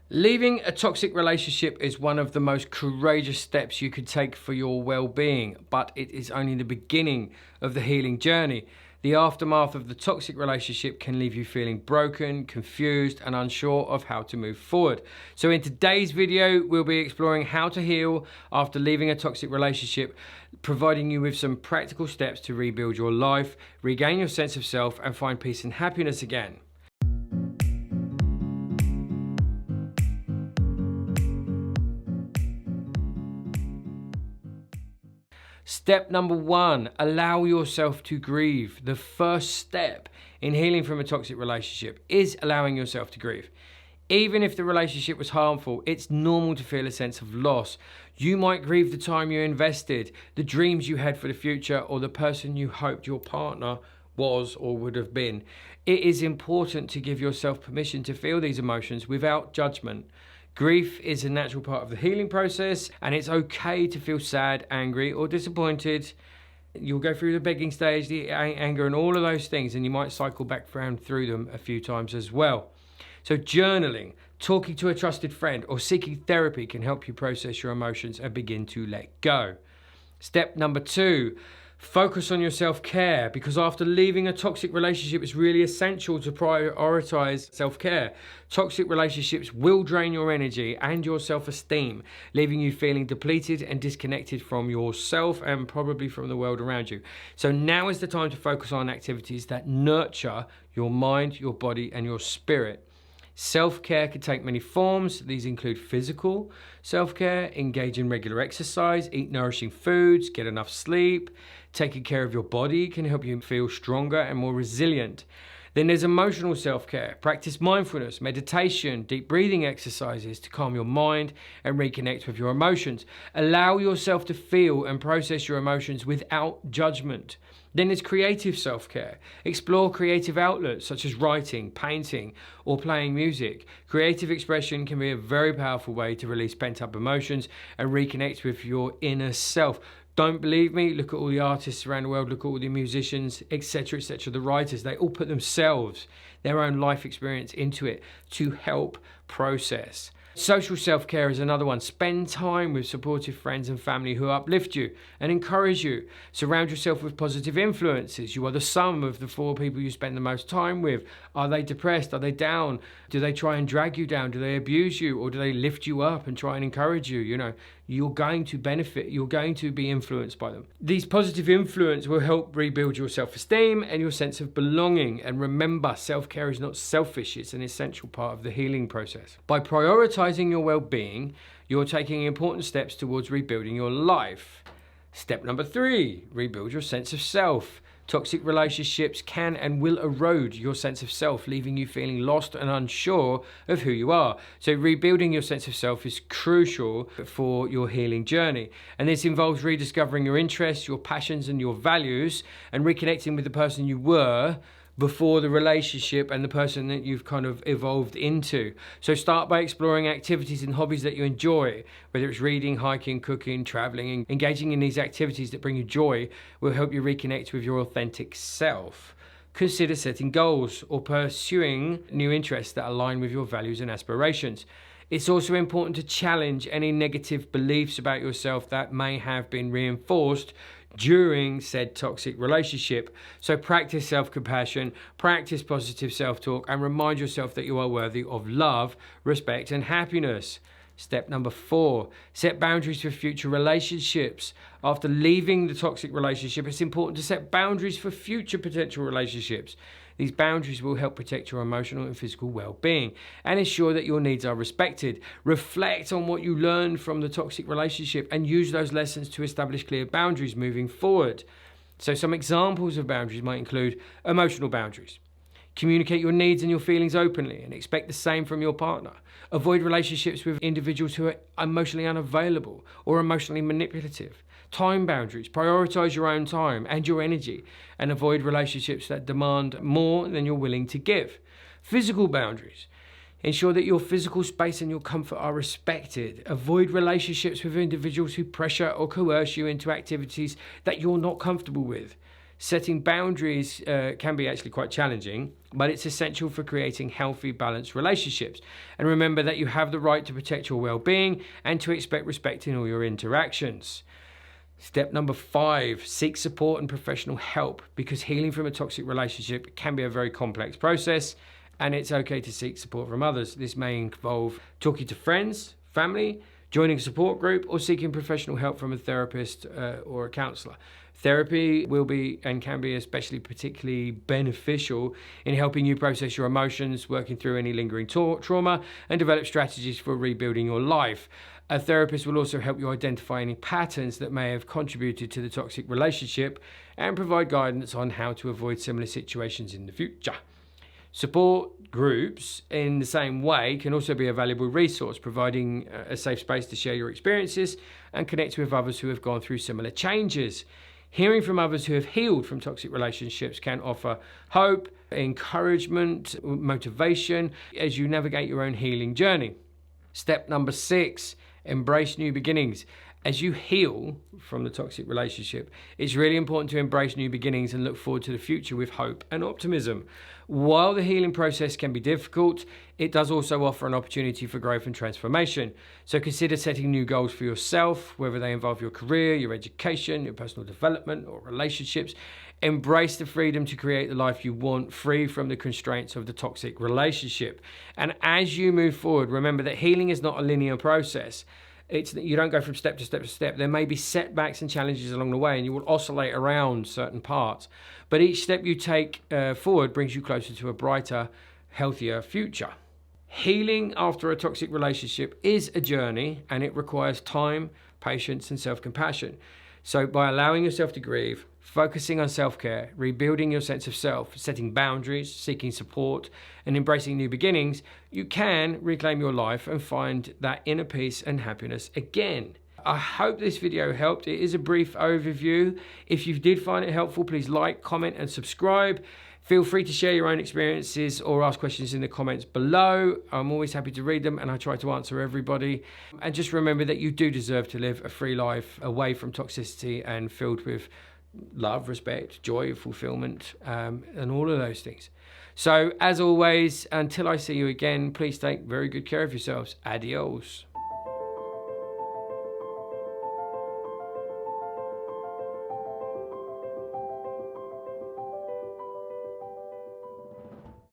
Leaving a toxic relationship is one of the most courageous steps you could take for your well-being, but it is only the beginning of the healing journey. The aftermath of the toxic relationship can leave you feeling broken, confused, and unsure of how to move forward. So in today's video, we'll be exploring how to heal after leaving a toxic relationship, providing you with some practical steps to rebuild your life, regain your sense of self, and find peace and happiness again. Step number one, allow yourself to grieve. The first step in healing from a toxic relationship is allowing yourself to grieve. Even if the relationship was harmful, it's normal to feel a sense of loss. You might grieve the time you invested, the dreams you had for the future, or the person you hoped your partner was or would have been. It is important to give yourself permission to feel these emotions without judgment. Grief is a natural part of the healing process, and it's okay to feel sad, angry, or disappointed. You'll go through the begging stage, the anger, and all of those things, and you might cycle back around through them a few times as well. So journaling, talking to a trusted friend, or seeking therapy can help you process your emotions and begin to let go. Step number two, focus on your self-care, because after leaving a toxic relationship, it's really essential to prioritize self-care. Toxic relationships will drain your energy and your self-esteem, leaving you feeling depleted and disconnected from yourself and probably from the world around you. So now is the time to focus on activities that nurture your mind, your body, and your spirit. Self-care can take many forms. These include physical self-care, engage in regular exercise, eat nourishing foods, get enough sleep. Taking care of your body can help you feel stronger and more resilient. Then there's emotional self-care. Practice mindfulness, meditation, deep breathing exercises to calm your mind and reconnect with your emotions. Allow yourself to feel and process your emotions without judgment. Then there's creative self-care. Explore creative outlets such as writing, painting, or playing music. Creative expression can be a very powerful way to release pent-up emotions and reconnect with your inner self. Don't believe me? Look at all the artists around the world, look at all the musicians, etc., the writers. They all put themselves, their own life experience into it to help process. Social self-care is another one. Spend time with supportive friends and family who uplift you and encourage you. Surround yourself with positive influences. You are the sum of the 4 people you spend the most time with. Are they depressed? Are they down? Do they try and drag you down? Do they abuse you? Or do they lift you up and try and encourage you? You know, you're going to benefit. You're going to be influenced by them. These positive influences will help rebuild your self-esteem and your sense of belonging. And remember, self-care is not selfish. It's an essential part of the healing process. By prioritizing your well-being, you're taking important steps towards rebuilding your life. Step number 3, rebuild your sense of self. Toxic relationships can and will erode your sense of self, leaving you feeling lost and unsure of who you are. So rebuilding your sense of self is crucial for your healing journey. And this involves rediscovering your interests, your passions, and your values, and reconnecting with the person you were before the relationship and the person that you've kind of evolved into. So start by exploring activities and hobbies that you enjoy, whether it's reading, hiking, cooking, traveling. Engaging in these activities that bring you joy will help you reconnect with your authentic self. Consider setting goals or pursuing new interests that align with your values and aspirations. It's also important to challenge any negative beliefs about yourself that may have been reinforced during said toxic relationship. So practice self-compassion, practice positive self-talk, and remind yourself that you are worthy of love, respect, and happiness. Step number 4, set boundaries for future relationships. After leaving the toxic relationship, it's important to set boundaries for future potential relationships. These boundaries will help protect your emotional and physical well-being and ensure that your needs are respected. Reflect on what you learned from the toxic relationship and use those lessons to establish clear boundaries moving forward. So some examples of boundaries might include emotional boundaries. Communicate your needs and your feelings openly and expect the same from your partner. Avoid relationships with individuals who are emotionally unavailable or emotionally manipulative. Time boundaries. Prioritize your own time and your energy and avoid relationships that demand more than you're willing to give. Physical boundaries. Ensure that your physical space and your comfort are respected. Avoid relationships with individuals who pressure or coerce you into activities that you're not comfortable with. Setting boundaries can be actually quite challenging, but it's essential for creating healthy, balanced relationships. And remember that you have the right to protect your well-being and to expect respect in all your interactions. Step number 5, seek support and professional help, because healing from a toxic relationship can be a very complex process, and it's okay to seek support from others. This may involve talking to friends, family, joining a support group, or seeking professional help from a therapist or a counselor. Therapy will be and can be especially particularly beneficial in helping you process your emotions, working through any lingering trauma, and develop strategies for rebuilding your life. A therapist will also help you identify any patterns that may have contributed to the toxic relationship and provide guidance on how to avoid similar situations in the future. Support groups, in the same way, can also be a valuable resource, providing a safe space to share your experiences and connect with others who have gone through similar changes. Hearing from others who have healed from toxic relationships can offer hope, encouragement, motivation as you navigate your own healing journey. Step number 6, embrace new beginnings. As you heal from the toxic relationship, it's really important to embrace new beginnings and look forward to the future with hope and optimism. While the healing process can be difficult, it does also offer an opportunity for growth and transformation. So consider setting new goals for yourself, whether they involve your career, your education, your personal development, or relationships. Embrace the freedom to create the life you want, free from the constraints of the toxic relationship. And as you move forward, remember that healing is not a linear process. You don't go from step to step to step. There may be setbacks and challenges along the way, and you will oscillate around certain parts. But each step you take forward brings you closer to a brighter, healthier future. Healing after a toxic relationship is a journey, and it requires time, patience, and self-compassion. So by allowing yourself to grieve, focusing on self-care, rebuilding your sense of self, setting boundaries, seeking support, and embracing new beginnings, you can reclaim your life and find that inner peace and happiness again. I hope this video helped. It is a brief overview. If you did find it helpful, please like, comment, and subscribe. Feel free to share your own experiences or ask questions in the comments below. I'm always happy to read them, and I try to answer everybody. And just remember that you do deserve to live a free life away from toxicity and filled with love, respect, joy, fulfillment, and all of those things. So as always, until I see you again, please take very good care of yourselves. Adios.